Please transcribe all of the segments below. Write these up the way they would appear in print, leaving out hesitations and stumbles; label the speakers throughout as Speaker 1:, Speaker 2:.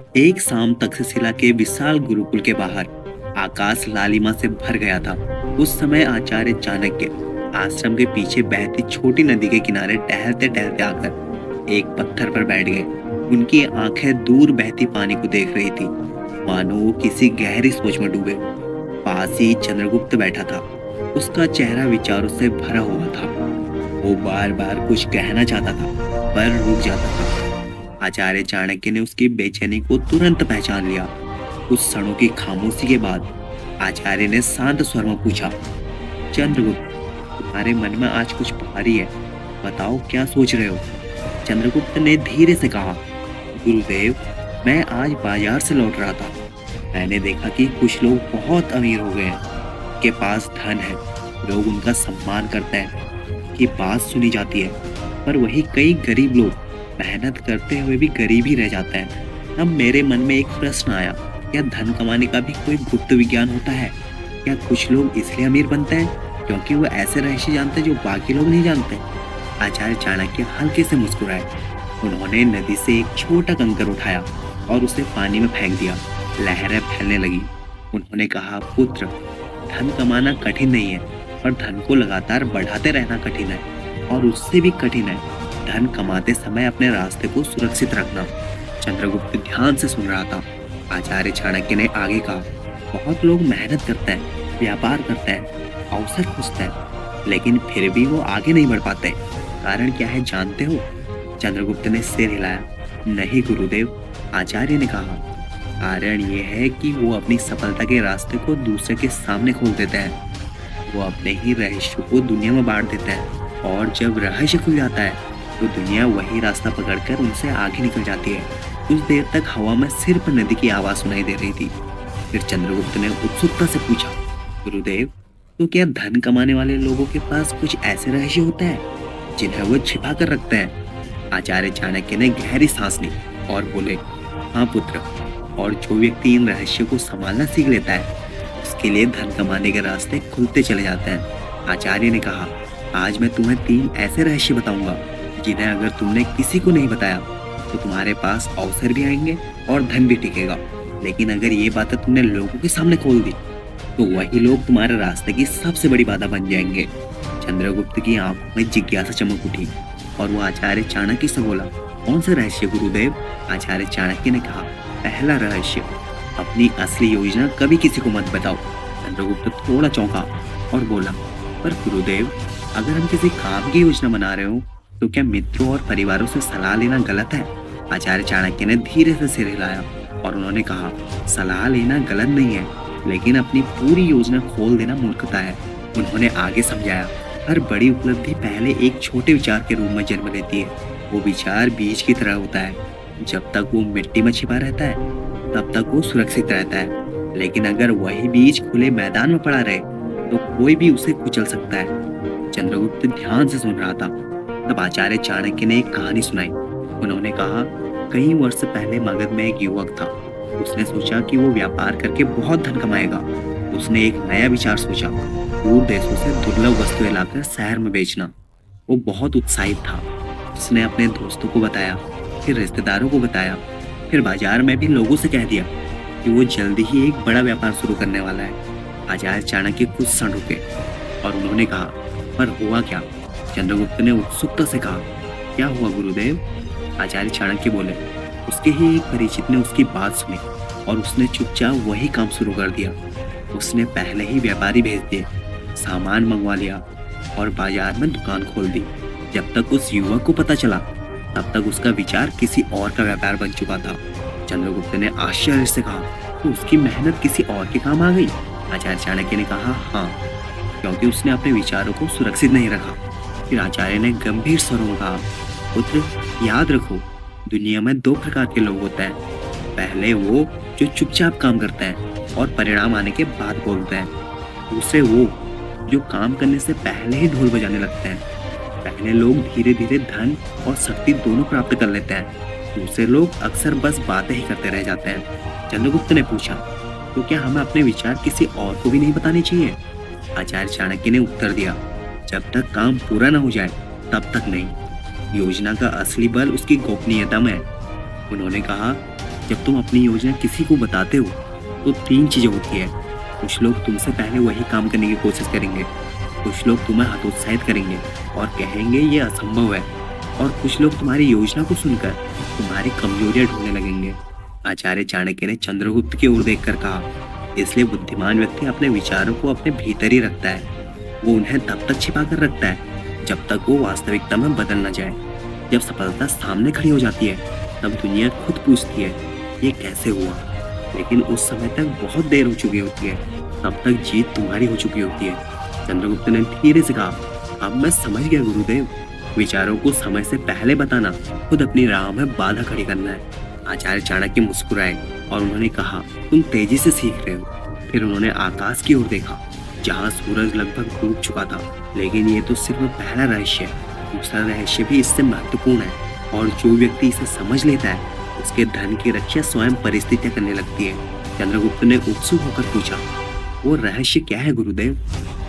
Speaker 1: एक शाम तक्षशिला के विशाल गुरुकुल के बाहर आकाश लालिमा से भर गया था। उस समय आचार्य चाणक्य आश्रम के पीछे बहती छोटी नदी के किनारे टहलते टहलते आकर एक पत्थर पर बैठ गए। उनकी आंखें दूर बहती पानी को देख रही थी, मानो वो किसी गहरी सोच में डूबे। पास ही चंद्रगुप्त बैठा था। उसका चेहरा विचारों से भरा हुआ था। वो बार बार कुछ कहना चाहता था, पर रुक जाता था। आचार्य चाणक्य ने उसकी बेचैनी को तुरंत पहचान लिया। कुछ क्षणों की खामोशी के बाद आचार्य ने शांत स्वर में पूछा, चंद्रगुप्त, तुम्हारे मन में आज कुछ भारी है, बताओ क्या सोच रहे हो? चंद्रगुप्त ने धीरे से कहा, गुरुदेव, मैं आज बाजार से लौट रहा था। मैंने देखा कि कुछ लोग बहुत अमीर हो गए हैं, उनके पास धन है, लोग उनका सम्मान करते हैं, की बात सुनी जाती है। पर वही कई गरीब लोग मेहनत करते हुए भी गरीब ही रह जाते हैं। अब मेरे मन में एक प्रश्न आया, क्या धन कमाने का भी कोई गुप्त विज्ञान होता है? क्या कुछ लोग इसलिए अमीर बनते हैं क्योंकि वो ऐसे रहस्य जानते हैं जो बाकी लोग नहीं जानते? आचार्य चाणक्य हल्के से मुस्कुराए। उन्होंने नदी से एक छोटा कंकर उठाया और उसे पानी में फेंक दिया। लहरें फैलने लगी। उन्होंने कहा, पुत्र, धन कमाना कठिन नहीं है, पर धन को लगातार बढ़ाते रहना कठिन है, और उससे भी कठिन है धन कमाते समय अपने रास्ते को सुरक्षित रखना। चंद्रगुप्त ध्यान से सुन रहा था। आचार्य चाणक्य ने आगे कहा, बहुत लोग मेहनत करते हैं, व्यापार करते हैं, अवसर खोजते हैं, लेकिन फिर भी वो आगे नहीं बढ़ पाते। कारण क्या है जानते हो? चंद्रगुप्त ने सिर हिलाया। नहीं गुरुदेव, आचार्य ने कहा, कारण ये है कि वो अपनी सफलता के रास्ते को दूसरे के सामने खोल देते हैं। वो अपने ही रहस्य को दुनिया में बांट देते हैं, और जब रहस्य खुल जाता है तो दुनिया वही रास्ता पकड़कर उनसे आगे निकल जाती है। कुछ देर तक हवा में सिर्फ नदी की आवाज सुनाई दे रही थी। फिर चंद्रगुप्त ने उत्सुकता से पूछा, गुरुदेव, तो क्या धन कमाने वाले लोगों के पास कुछ ऐसे रहस्य होते हैं जिन्हें वो छिपा कर रखते हैं? आचार्य चाणक्य ने गहरी सांस ली और बोले, हाँ पुत्र, और जो व्यक्ति इन रहस्यों को संभालना सीख लेता है, उसके लिए धन कमाने के रास्ते खुलते चले जाते हैं। आचार्य ने कहा, आज मैं तुम्हें 3 ऐसे रहस्य बताऊंगा जिन्हें अगर तुमने किसी को नहीं बताया तो तुम्हारे पास अवसर भी आएंगे और धन भी टिकेगा। लेकिन अगर ये बातें तुमने लोगों के सामने खोल दी तो वही लोग तुम्हारे रास्ते की सबसे बड़ी बाधा बन जाएंगे। चंद्रगुप्त की आंखों में जिज्ञासा चमक उठी और वो आचार्य चाणक्य से बोला, कौन सा रहस्य गुरुदेव? आचार्य चाणक्य ने कहा, पहला रहस्य, अपनी असली योजना कभी किसी को मत बताओ। चंद्रगुप्त थोड़ा चौंका और बोला, पर गुरुदेव, अगर हम किसी काम की योजना बना रहे हो तो क्या मित्रों और परिवारों से सलाह लेना गलत है? आचार्य चाणक्य ने धीरे से सिर हिलाया और उन्होंने कहा, सलाह लेना गलत नहीं है, लेकिन अपनी पूरी योजना खोल देना मूर्खता है। उन्होंने आगे समझाया, हर बड़ी उपलब्धि पहले एक छोटे विचार के रूप में जन्म लेती है। वो विचार बीज की तरह होता है, जब तक वो मिट्टी में छिपा रहता है तब तक वो सुरक्षित रहता है, लेकिन अगर वही बीज खुले मैदान में पड़ा रहे तो कोई भी उसे कुचल सकता है। चंद्रगुप्त ध्यान से सुन रहा था। तब आचार्य चाणक्य ने एक कहानी सुनाई। उन्होंने कहा, कई वर्ष पहले मगध में एक युवक था। उसने सोचा कि वो व्यापार करके बहुत धन कमाएगा। उसने एक नया विचार सोचा, दूर देशों से दुर्लभ वस्तुएं लाकर शहर में बेचना। वो बहुत उत्साहित था। उसने अपने दोस्तों को बताया, फिर रिश्तेदारों को बताया, फिर बाजार में भी लोगों से कह दिया कि वो जल्दी ही एक बड़ा व्यापार शुरू करने वाला है। आचार्य चाणक्य कुछ क्षण रुके और उन्होंने कहा, पर हुआ क्या? चंद्रगुप्त ने उत्सुकता से कहा, क्या हुआ गुरुदेव? आचार्य चाणक्य बोले, उसके ही एक परिचित ने उसकी बात सुनी और उसने चुपचाप वही काम शुरू कर दिया। उसने पहले ही व्यापारी भेज दिए, सामान मंगवा लिया और बाजार में दुकान खोल दी। जब तक उस युवक को पता चला तब तक उसका विचार किसी और का व्यापार बन चुका था। चंद्रगुप्त ने आश्चर्य से कहा, तो उसकी मेहनत किसी और के काम आ गई? आचार्य चाणक्य ने कहा, हाँ, क्योंकि उसने अपने विचारों को सुरक्षित नहीं रखा। फिर आचार्य ने गंभीर स्वरों में कहा, पुत्र, याद रखो, दुनिया में 2 प्रकार के लोग होते हैं। पहले वो जो चुपचाप काम करते हैं और परिणाम आने के बाद बोलते हैं। दूसरे वो जो काम करने से पहले ही ढोल बजाने लगते हैं। पहले लोग धीरे धीरे धन और शक्ति दोनों प्राप्त कर लेते हैं। दूसरे लोग अक्सर बस बातें ही करते रह जाते हैं। चंद्रगुप्त ने पूछा, तो क्या हमें अपने विचार किसी और को भी नहीं बताने चाहिए? आचार्य चाणक्य ने उत्तर दिया, जब तक काम पूरा न हो जाए तब तक नहीं। योजना का असली बल उसकी गोपनीयता में है। उन्होंने कहा, जब तुम अपनी योजना किसी को बताते हो तो तीन चीजें होती है। कुछ लोग तुमसे पहले वही काम करने की कोशिश करेंगे, कुछ लोग तुम्हें हतोत्साहित करेंगे और कहेंगे ये असंभव है, और कुछ लोग तुम्हारी योजना को सुनकर तुम्हारी कमजोरियां ढूंढने लगेंगे। आचार्य चाणक्य ने चंद्रगुप्त की ओर देखकर कहा, इसलिए बुद्धिमान व्यक्ति अपने विचारों को अपने भीतर ही रखता है। वो उन्हें तब तक छिपा कर रखता है जब तक वो वास्तविकता में बदल न जाए। जब सफलता सामने खड़ी हो जाती है तब दुनिया खुद पूछती है ये कैसे हुआ, लेकिन उस समय तक बहुत देर हो चुकी होती है, तब तक जीत तुम्हारी हो चुकी होती है। चंद्रगुप्त ने धीरे से कहा, अब मैं समझ गया गुरुदेव, विचारों को समय से पहले बताना खुद अपनी राह में बाधा खड़ी करना है। आचार्य चाणक्य मुस्कुराए और उन्होंने कहा, तुम तेजी से सीख रहे हो। फिर उन्होंने आकाश की ओर देखा जहाँ सूरज लगभग डूब चुका था। लेकिन ये तो सिर्फ पहला रहस्य है, दूसरा रहस्य भी इससे महत्वपूर्ण है, और जो व्यक्ति इसे समझ लेता है उसके धन की रक्षा स्वयं परिस्थितियां करने लगती है। चंद्रगुप्त ने उत्सुक होकर पूछा, वो रहस्य क्या है गुरुदेव?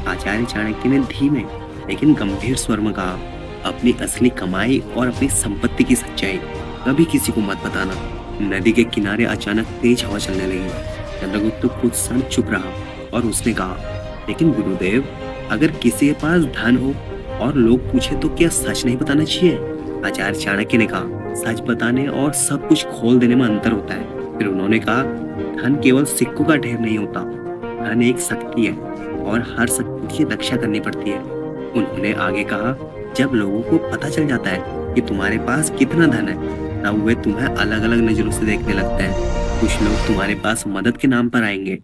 Speaker 1: आचार्य चाणक्य ने धीमे लेकिन गंभीर स्वर में कहा, अपनी असली कमाई और अपनी संपत्ति की सच्चाई कभी किसी को मत बताना। नदी के किनारे अचानक तेज हवा चलने लगी। चंद्रगुप्त कुछ क्षण चुप रहा और उसने कहा, लेकिन गुरुदेव, अगर किसी के पास धन हो और लोग पूछे तो क्या सच नहीं बताना चाहिए? आचार्य चाणक्य ने कहा, सच बताने और सब कुछ खोल देने में अंतर होता है। फिर उन्होंने कहा, धन केवल सिक्कों का ढेर नहीं होता, धन एक शक्ति है और हर शक्ति की रक्षा करनी पड़ती है। उन्होंने आगे कहा, जब लोगों को पता चल जाता है कि तुम्हारे पास कितना धन है तब वे तुम्हें अलग अलग नजरों से देखने लगते हैं। कुछ लोग तुम्हारे पास मदद के नाम पर आएंगे,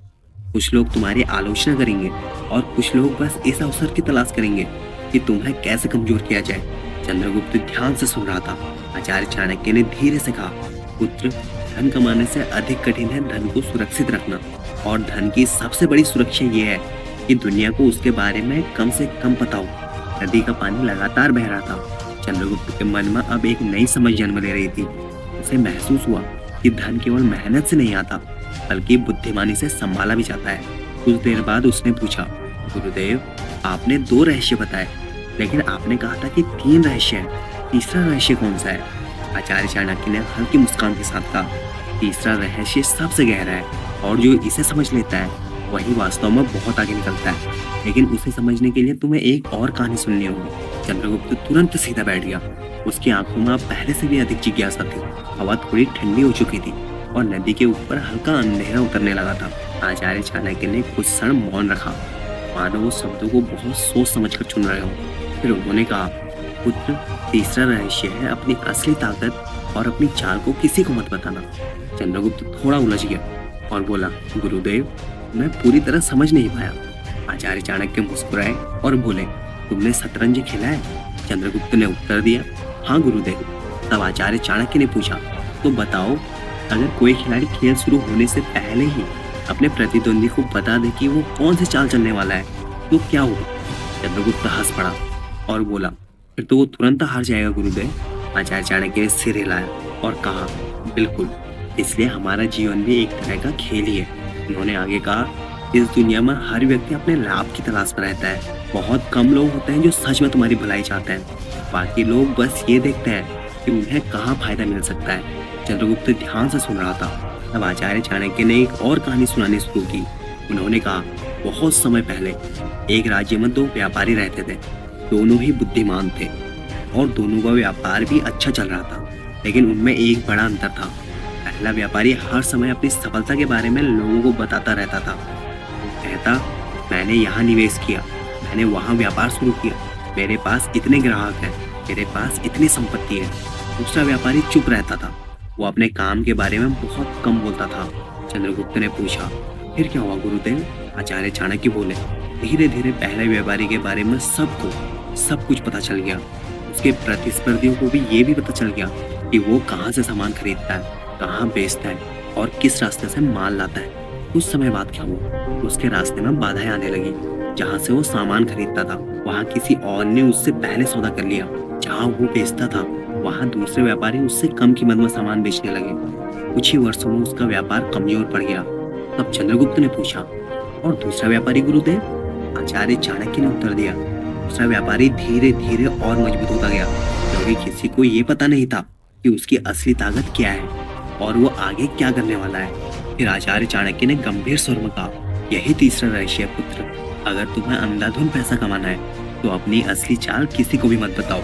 Speaker 1: कुछ लोग तुम्हारी आलोचना करेंगे और कुछ लोग बस इस अवसर की तलाश करेंगे कि तुम्हें कैसे कमजोर किया जाए। चंद्रगुप्त ध्यान से सुन रहा था। आचार्य चाणक्य ने धीरे से कहा, पुत्र, धन कमाने से अधिक कठिन है धन को सुरक्षित रखना, और धन की सबसे बड़ी सुरक्षा ये है कि दुनिया को उसके बारे में कम से कम पता हो। नदी का पानी लगातार बह रहा था। चंद्रगुप्त के मन में अब एक नई समझ जन्म ले रही थी। उसे महसूस हुआ कि धन केवल मेहनत से नहीं आता, बल्कि बुद्धिमानी से संभाला भी जाता है। कुछ देर बाद उसने पूछा, गुरुदेव, आपने 2 रहस्य बताए, लेकिन आपने कहा था कि 3 रहस्य है, तीसरा रहस्य कौन सा है? आचार्य चाणक्य ने हल्की मुस्कान के साथ कहा, तीसरा रहस्य सबसे गहरा है, और जो इसे समझ लेता है वही वास्तव में बहुत आगे निकलता है। लेकिन उसे समझने के लिए तुम्हें एक और कहानी सुननी होगी। चंद्रगुप्त तुरंत सीधा बैठ गया। उसकी आंखों में अब पहले से भी अधिक जिज्ञासा थी। हवा थोड़ी ठंडी हो चुकी थी और नदी के ऊपर हल्का अंधेरा उतरने लगा था। आचार्य चाणक्य ने कुछ क्षण मौन रखा, मानो वो शब्दों को बहुत सोच समझकर चुन रहे हो। फिर उन्होंने कहा, पुत्र, तीसरा रहस्य है अपनी असली ताकत और अपनी चाल को किसी को मत बताना। चंद्रगुप्त थोड़ा उलझ गया और बोला, गुरुदेव, मैं पूरी तरह समझ नहीं पाया। आचार्य चाणक्य मुस्कुराए और बोले, तुमने शतरंज खेला है? चंद्रगुप्त ने उत्तर दिया, हाँ गुरुदेव। तब आचार्य चाणक्य ने पूछा, तो बताओ, अगर कोई खिलाड़ी खेल शुरू होने से पहले ही अपने प्रतिद्वंदी को बता दे कि वो कौन सी चाल चलने वाला है तो क्या होगा? चंद्रगुप्त हंस पड़ा और बोला, फिर तो वो तुरंत हार जाएगा गुरुदेव। आचार्य चाणक्य ने सिर हिलाया और कहा, बिल्कुल, इसलिए हमारा जीवन भी एक तरह का खेल ही है। उन्होंने आगे कहा, इस दुनिया में हर व्यक्ति अपने लाभ की तलाश में रहता है। बहुत कम लोग होते हैं जो सच में तुम्हारी भलाई चाहते हैं। बाकी लोग बस ये देखते हैं कि उन्हें कहाँ फायदा मिल सकता है। चंद्रगुप्त ध्यान से सुन रहा था। तब आचार्य चाणक्य ने एक और कहानी सुनानी शुरू की। उन्होंने कहा, बहुत समय पहले एक राज्य में 2 व्यापारी रहते थे। दोनों ही बुद्धिमान थे और दोनों का व्यापार भी अच्छा चल रहा था, लेकिन उनमें एक बड़ा अंतर था। पहला व्यापारी हर समय अपनी सफलता के बारे में लोगों को बताता रहता था। कहता, मैंने यहाँ निवेश किया, मैंने वहाँ व्यापार शुरू किया, मेरे पास इतने ग्राहक हैं, मेरे पास इतनी संपत्ति है। दूसरा व्यापारी चुप रहता था, वो अपने काम के बारे में बहुत कम बोलता था। चंद्रगुप्त ने पूछा, फिर क्या हुआ गुरुदेव? आचार्य चाणक्य बोले, धीरे धीरे पहले व्यापारी के बारे में सब कुछ पता चल गया। उसके प्रतिस्पर्धियों को भी ये भी पता चल गया कि वो कहाँ से सामान खरीदता है, कहाँ बेचता है और किस रास्ते से माल लाता है। कुछ समय बाद क्या हुआ, उसके रास्ते में बाधाएं आने लगी। जहाँ से वो सामान खरीदता था वहाँ किसी और ने उससे पहले सौदा कर लिया। जहाँ वो बेचता था वहाँ दूसरे व्यापारी उससे कम कीमत में सामान बेचने लगे। कुछ ही वर्षों में उसका व्यापार कमजोर पड़ गया। तब चंद्रगुप्त ने पूछा, और दूसरा व्यापारी गुरुदेव? आचार्य चाणक्य ने उत्तर दिया, दूसरा व्यापारी धीरे धीरे और मजबूत होता गया, क्योंकि किसी को ये पता नहीं था कि उसकी असली ताकत क्या है। और वो आगे क्या करने वाला है। फिर आचार्य चाणक्य ने गंभीर स्वर में कहा, यही तीसरा रहस्य है पुत्र। अगर तुम्हें अंधाधुंध पैसा कमाना है तो अपनी असली चाल किसी को भी मत बताओ।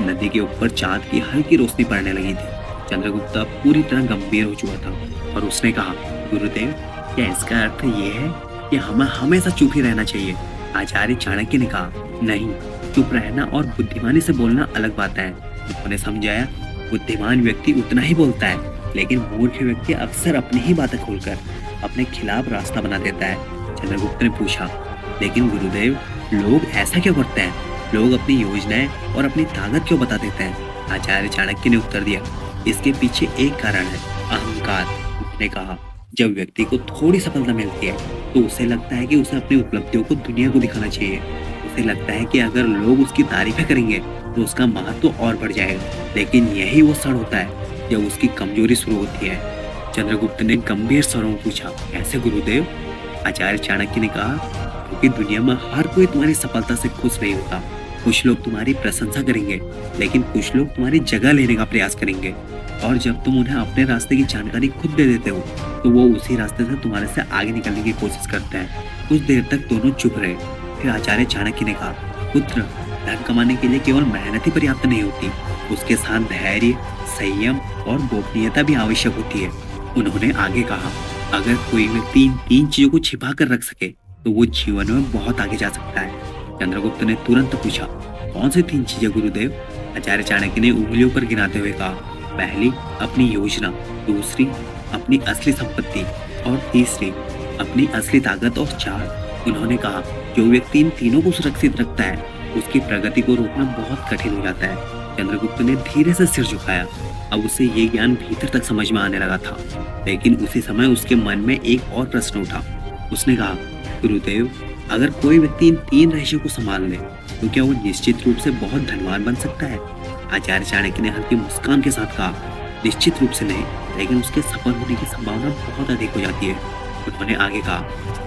Speaker 1: नदी के ऊपर चांद की हल्की रोशनी पड़ने लगी थी। चंद्रगुप्त अब पूरी तरह गंभीर हो चुका था और उसने कहा, गुरुदेव, क्या इसका अर्थ ये है कि हमें हमेशा चुप ही रहना चाहिए? आचार्य चाणक्य ने कहा, नहीं, चुप रहना और बुद्धिमानी से बोलना अलग बात है। उन्होंने समझाया, बुद्धिमान व्यक्ति उतना ही बोलता है, लेकिन मूर्ख व्यक्ति अक्सर अपनी ही बातें खोलकर अपने खिलाफ रास्ता बना देता है। चंद्रगुप्त ने पूछा, लेकिन गुरुदेव, लोग ऐसा क्यों करते हैं? लोग अपनी योजनाएं और अपनी ताकत क्यों बता देते हैं? आचार्य चाणक्य ने उत्तर दिया, इसके पीछे एक कारण है, अहंकार। उसने कहा, जब व्यक्ति को थोड़ी सफलता मिलती है तो उसे लगता है कि उसे अपनी उपलब्धियों को दुनिया को दिखाना चाहिए। उसे लगता है कि अगर लोग उसकी तारीफें करेंगे तो उसका महत्व और बढ़ जाएगा। लेकिन यही वो क्षण होता है जब उसकी कमजोरी शुरू होती है। चंद्रगुप्त ने गंभीर स्वरों में पूछा, कैसे गुरुदेव? आचार्य चाणक्य ने कहा, क्योंकि दुनिया में हर कोई तुम्हारी सफलता से खुश नहीं होता। कुछ लोग तुम्हारी प्रशंसा करेंगे, लेकिन कुछ लोग तुम्हारी जगह लेने का प्रयास करेंगे। और जब तुम उन्हें अपने रास्ते की जानकारी खुद दे देते हो तो वो उसी रास्ते से तुम्हारे से आगे निकलने की कोशिश करते हैं। कुछ देर तक दोनों चुप रहे। फिर आचार्य चाणक्य ने कहा, पुत्र, धन कमाने के लिए केवल मेहनत ही पर्याप्त नहीं होती, उसके साथ धैर्य, संयम और गोपनीयता भी आवश्यक होती है। उन्होंने आगे कहा, अगर कोई व्यक्ति इन 3 चीजों को छिपा कर रख सके तो वो जीवन में बहुत आगे जा सकता है। चंद्रगुप्त ने तुरंत पूछा, कौन सी 3 चीजें गुरुदेव? आचार्य चाणक्य ने उंगलियों पर गिनाते हुए कहा, पहली, अपनी योजना, दूसरी, अपनी असली संपत्ति और तीसरी, अपनी असली ताकत और चाल। उन्होंने कहा, जो व्यक्ति इन तीनों को सुरक्षित रखता है उसकी प्रगति को रोकना बहुत कठिन हो जाता है। चंद्रगुप्त ने धीरे से सिर झुकाया। अब उसे ये ज्ञान भीतर तक समझ में आने लगा था, लेकिन उसी समय उसके मन में एक और प्रश्न उठा। उसने कहा, गुरुदेव, अगर कोई व्यक्ति इन 3 रहस्यों को संभाल ले तो क्या वो निश्चित रूप से बहुत धनवान बन सकता है? आचार्य चाणक्य ने हल्की मुस्कान के साथ कहा, निश्चित रूप से नहीं, लेकिन उसके सफल होने की संभावना बहुत अधिक हो जाती है। उन्होंने आगे कहा,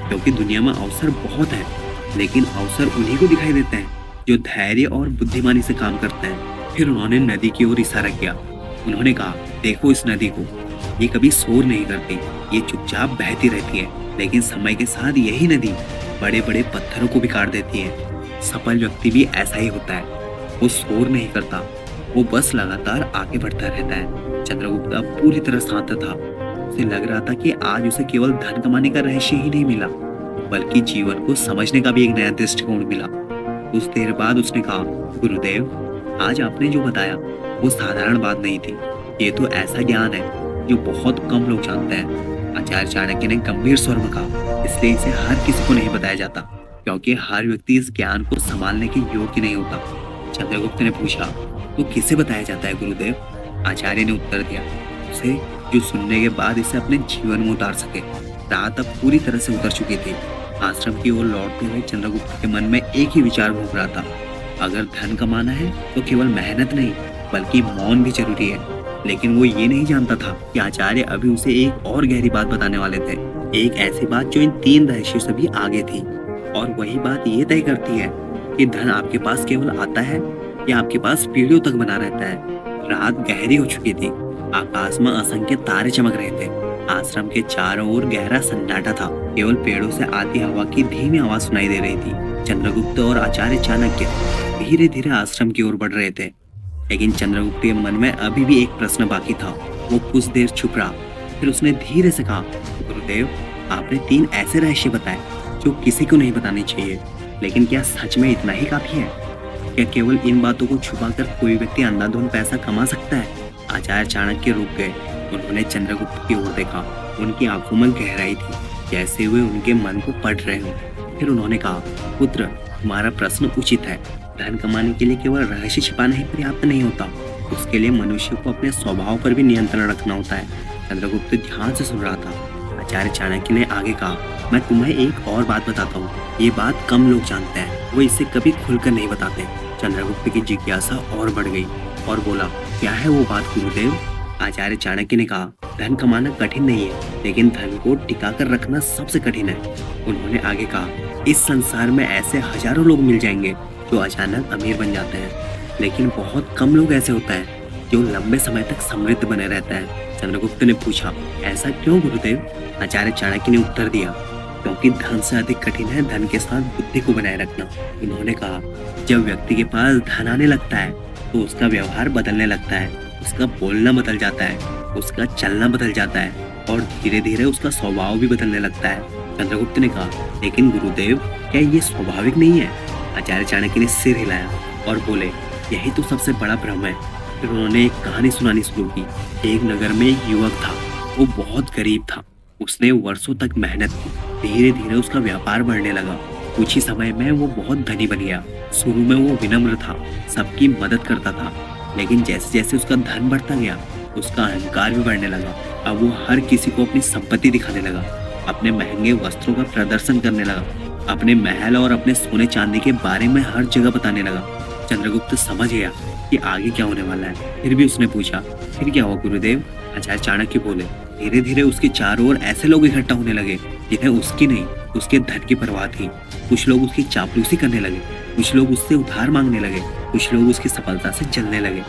Speaker 1: क्योंकि दुनिया में अवसर बहुत है, लेकिन अवसर उन्हीं को दिखाई देते हैं जो धैर्य और बुद्धिमानी से काम करते हैं। फिर उन्होंने नदी की ओर इशारा किया। उन्होंने कहा, देखो इस नदी को, ये कभी शोर नहीं करती, ये चुपचाप बहती रहती है, लेकिन समय के साथ यही नदी बड़े बड़े पत्थरों को भी काट देती है। सफल व्यक्ति भी ऐसा ही होता है, वो शोर नहीं करता, वो बस लगातार आगे बढ़ता रहता है। चंद्रगुप्त अब पूरी तरह शांत था। उसे लग रहा था कि आज उसे केवल धन कमाने का रहस्य ही नहीं मिला, बल्कि जीवन को समझने का भी एक नया दृष्टिकोण मिला। कुछ देर बाद उसने कहा, गुरुदेव, आज आपने जो बताया वो साधारण बात नहीं थी, ये तो ऐसा ज्ञान है जो बहुत कम लोग जानते हैं। आचार्य चाणक्य ने गंभीर स्वर में कहा, इसलिए इसे हर किसी को नहीं बताया जाता, क्योंकि हर व्यक्ति इस ज्ञान को संभालने के योग्य नहीं होता। चंद्रगुप्त ने पूछा, तो किसे बताया जाता है गुरुदेव? आचार्य ने उत्तर दिया, उसे जो सुनने के बाद इसे अपने जीवन में उतार सके। रात अब पूरी तरह से उतर चुकी थी। आश्रम की ओर लौटते हुए चंद्रगुप्त के मन में एक ही विचार घूम रहा था, अगर धन कमाना है तो केवल मेहनत नहीं बल्कि मौन भी जरूरी है। लेकिन वो ये नहीं जानता था कि आचार्य अभी उसे एक और गहरी बात बताने वाले थे, एक ऐसी बात जो इन 3 रहस्यों से भी आगे थी। और वही बात ये तय करती है कि धन आपके पास केवल आता है या आपके पास पीढ़ियों तक बना रहता है। रात गहरी हो चुकी थी, आकाश में असंख्य तारे चमक रहे थे। आश्रम के चारों ओर गहरा सन्नाटा था, केवल पेड़ों से आती हवा की धीमी आवाज सुनाई दे रही थी। चंद्रगुप्त और आचार्य चाणक्य धीरे धीरे आश्रम की ओर बढ़ रहे थे, लेकिन चंद्रगुप्त के मन में अभी भी एक प्रश्न बाकी था। वो कुछ देर चुप रहा, फिर उसने धीरे से कहा, गुरुदेव, आपने 3 ऐसे रहस्य बताए जो किसी को नहीं बताने चाहिए, लेकिन क्या सच में इतना ही काफी है? क्या केवल इन बातों को छुपाकर कोई व्यक्ति अंधाधुंध पैसा कमा सकता है? आचार्य चाणक्य रुक गए। उन्होंने चंद्रगुप्त की ओर देखा। उनकी आंखों में गहराई थी, जैसे वे उनके मन को पढ़ रहे हों। फिर उन्होंने कहा, पुत्र, तुम्हारा प्रश्न उचित है। धन कमाने के लिए केवल रहस्य छिपाना ही पर्याप्त नहीं होता, उसके लिए मनुष्य को अपने स्वभाव पर भी नियंत्रण रखना होता है। चंद्रगुप्त ध्यान से सुन रहा था। आचार्य चाणक्य ने आगे कहा, मैं तुम्हें एक और बात बताता हूँ, ये बात कम लोग जानते हैं, वो इसे कभी खुलकर नहीं बताते। चंद्रगुप्त की जिज्ञासा और बढ़ गई और बोला, क्या है वो बात गुरुदेव? आचार्य चाणक्य ने कहा, धन कमाना कठिन नहीं है, लेकिन धन को टिका कर रखना सबसे कठिन है। उन्होंने आगे कहा, इस संसार में ऐसे हजारों लोग मिल जाएंगे जो अचानक अमीर बन जाते हैं, लेकिन बहुत कम लोग ऐसे होते हैं जो लंबे समय तक समृद्ध बने रहते हैं। चंद्रगुप्त ने पूछा, ऐसा क्यों गुरुदेव? आचार्य चाणक्य ने उत्तर दिया, क्योंकि धन से अधिक कठिन है धन के साथ बुद्धि को बनाए रखना। उन्होंने कहा, जब व्यक्ति के पास धन आने लगता है तो उसका व्यवहार बदलने लगता है, उसका बोलना बदल जाता है, उसका चलना बदल जाता है और धीरे धीरे उसका स्वभाव भी बदलने लगता है। चंद्रगुप्त ने कहा, लेकिन गुरुदेव, क्या ये स्वाभाविक नहीं है? आचार्य चाणक्य ने सिर हिलाया और बोले, यही तो सबसे बड़ा भ्रम है। फिर उन्होंने एक कहानी सुनानी शुरू की। एक नगर में एक युवक था, वो बहुत गरीब था। उसने वर्षों तक मेहनत की, धीरे धीरे उसका व्यापार बढ़ने लगा। कुछ ही समय में वो बहुत धनी बन गया। शुरू में वो विनम्र था, सबकी मदद करता था, लेकिन जैसे जैसे उसका धन बढ़ता गया उसका अहंकार भी बढ़ने लगा। अब वो हर किसी को अपनी संपत्ति दिखाने लगा, अपने महंगे वस्त्रों का प्रदर्शन करने लगा, अपने महल और अपने सोने चांदी के बारे में हर जगह बताने लगा। चंद्रगुप्त समझ गया कि आगे क्या होने वाला है। फिर भी उसने पूछा, फिर क्या हुआ गुरुदेव? आचार्य चाणक्य बोले, धीरे धीरे उसके चारों ओर ऐसे लोग इकट्ठा होने लगे जिन्हें उसकी नहीं, उसके धन की परवाह थी। कुछ लोग उसकी चापलूसी करने लगे, कुछ लोग उससे उधार मांगने लगे, कुछ लोग उसकी सफलता से जलने लगे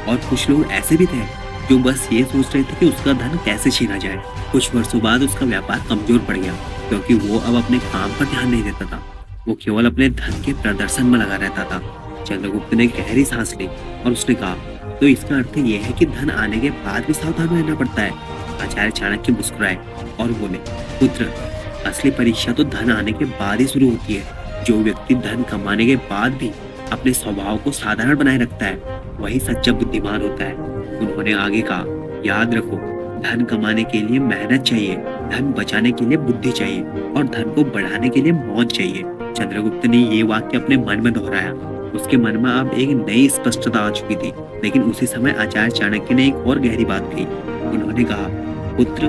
Speaker 1: और कुछ लोग ऐसे भी थे जो बस ये सोच रहे थे कि उसका धन कैसे छीना जाए। कुछ वर्षों बाद उसका व्यापार कमजोर पड़ गया, क्योंकि वो अब अपने काम पर ध्यान नहीं देता था। वो केवल अपने धन के प्रदर्शन में लगा रहता था। चंद्रगुप्त ने गहरी सांस ली और उसने कहा, तो इसका अर्थ ये है कि धन आने के बाद भी सावधान रहना पड़ता है? आचार्य चाणक्य मुस्कुराए और बोले, पुत्र, असली परीक्षा तो धन आने के बाद ही शुरू होती है। जो व्यक्ति धन कमाने के बाद भी अपने स्वभाव को साधारण बनाए रखता है वही सच्चा बुद्धिमान होता है। उन्होंने आगे कहा, याद रखो, धन कमाने के लिए मेहनत चाहिए, धन बचाने के लिए बुद्धि चाहिए और धन को बढ़ाने के लिए मौज चाहिए। चंद्रगुप्त ने ये वाक्य अपने मन में दोहराया। उसके मन में अब एक नई स्पष्टता आ चुकी थी। लेकिन उसी समय आचार्य चाणक्य ने एक और गहरी बात कही। उन्होंने कहा, पुत्र,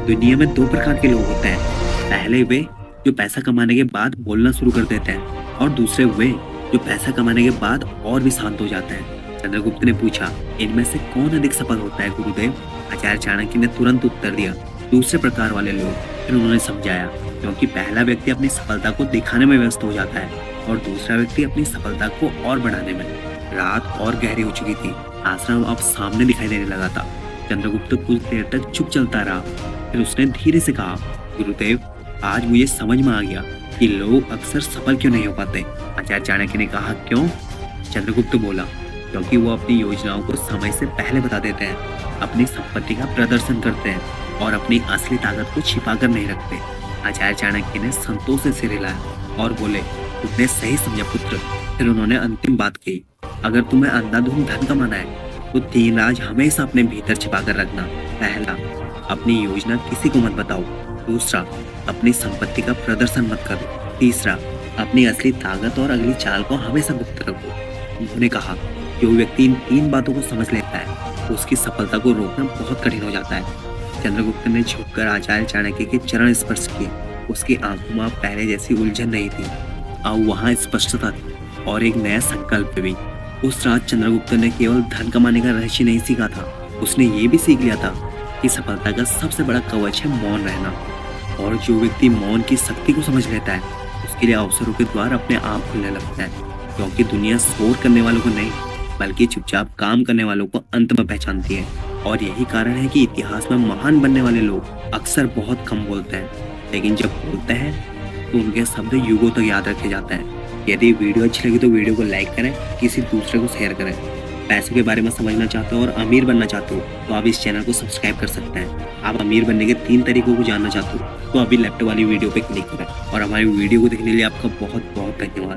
Speaker 1: दुनिया में दो प्रकार के लोग होते हैं। पहले वे जो पैसा कमाने के बाद बोलना शुरू कर देते हैं और दूसरे वे जो पैसा कमाने के बाद और भी शांत हो जाते हैं। चंद्रगुप्त ने पूछा, इनमें से कौन अधिक सफल होता है गुरुदेव? आचार्य चाणक्य ने तुरंत उत्तर दिया, दूसरे प्रकार वाले लोग। फिर उन्होंने समझाया, क्योंकि पहला व्यक्ति अपनी सफलता को दिखाने में व्यस्त हो जाता है और दूसरा व्यक्ति अपनी सफलता को और बढ़ाने में। रात और गहरी हो चुकी थी। आश्रम अब सामने दिखाई देने लगा था। चंद्रगुप्त कुछ देर तक चुप चलता रहा। फिर उसने धीरे से कहा, गुरुदेव, आज मुझे समझ में आ गया कि लोग अक्सर सफल क्यों नहीं हो पाते। आचार्य चाणक्य ने कहा, क्यों? चंद्रगुप्त बोला, क्योंकि वो अपनी योजनाओं को समय से पहले बता देते हैं, अपनी संपत्ति का प्रदर्शन करते हैं और अपनी असली ताकत को छिपा कर नहीं रखते। आचार्य चाणक्य ने संतोष से सिर हिलाया और बोले, तुमने सही समझा पुत्र। फिर उन्होंने अंतिम बात कही, अगर तुम्हें अंधाधुंध धन कमाना है तो 3 राज हमेशा अपने भीतर छिपा कर रखना। पहला, अपनी योजना किसी को मत बताओ। दूसरा, अपनी संपत्ति का प्रदर्शन मत करो। तीसरा, अपनी असली ताकत और अगली चाल को हमेशा गुप्त रखो। उन्होंने कहा, जो व्यक्ति इन 3 बातों को समझ लेता है उसकी सफलता को रोकना बहुत कठिन हो जाता है। चंद्रगुप्त ने झुककर आचार्य चाणक्य के चरण स्पर्श किए। उसकी आंखों में पहले जैसी उलझन नहीं थी, अब वहां स्पष्टता थी और एक नया संकल्प भी। उस रात चंद्रगुप्त ने केवल धन कमाने का रहस्य नहीं सीखा था, उसने ये भी सीख लिया था कि सफलता का सबसे बड़ा कवच है मौन रहना। और जो व्यक्ति मौन की शक्ति को समझ लेता है उसके लिए अवसरों के द्वार अपने आप खुलने लगता है, क्योंकि दुनिया शोर करने वालों को नहीं बल्कि चुपचाप काम करने वालों को अंत में पहचानती है। और यही कारण है कि इतिहास में महान बनने वाले लोग अक्सर बहुत कम बोलते हैं, लेकिन जब बोलते हैं तो उनके शब्द युगों तक याद रखे जाते हैं। यदि वीडियो अच्छी लगी तो वीडियो को लाइक करें, किसी दूसरे को शेयर करें। पैसे के बारे में समझना चाहते हो और अमीर बनना चाहते हो तो आप इस चैनल को सब्सक्राइब कर सकते हैं। आप अमीर बनने के 3 तरीकों को जानना चाहते हो तो अभी लेफ्ट वाली वीडियो पे क्लिक करें। और हमारी वीडियो को देखने के लिए आपका बहुत बहुत धन्यवाद।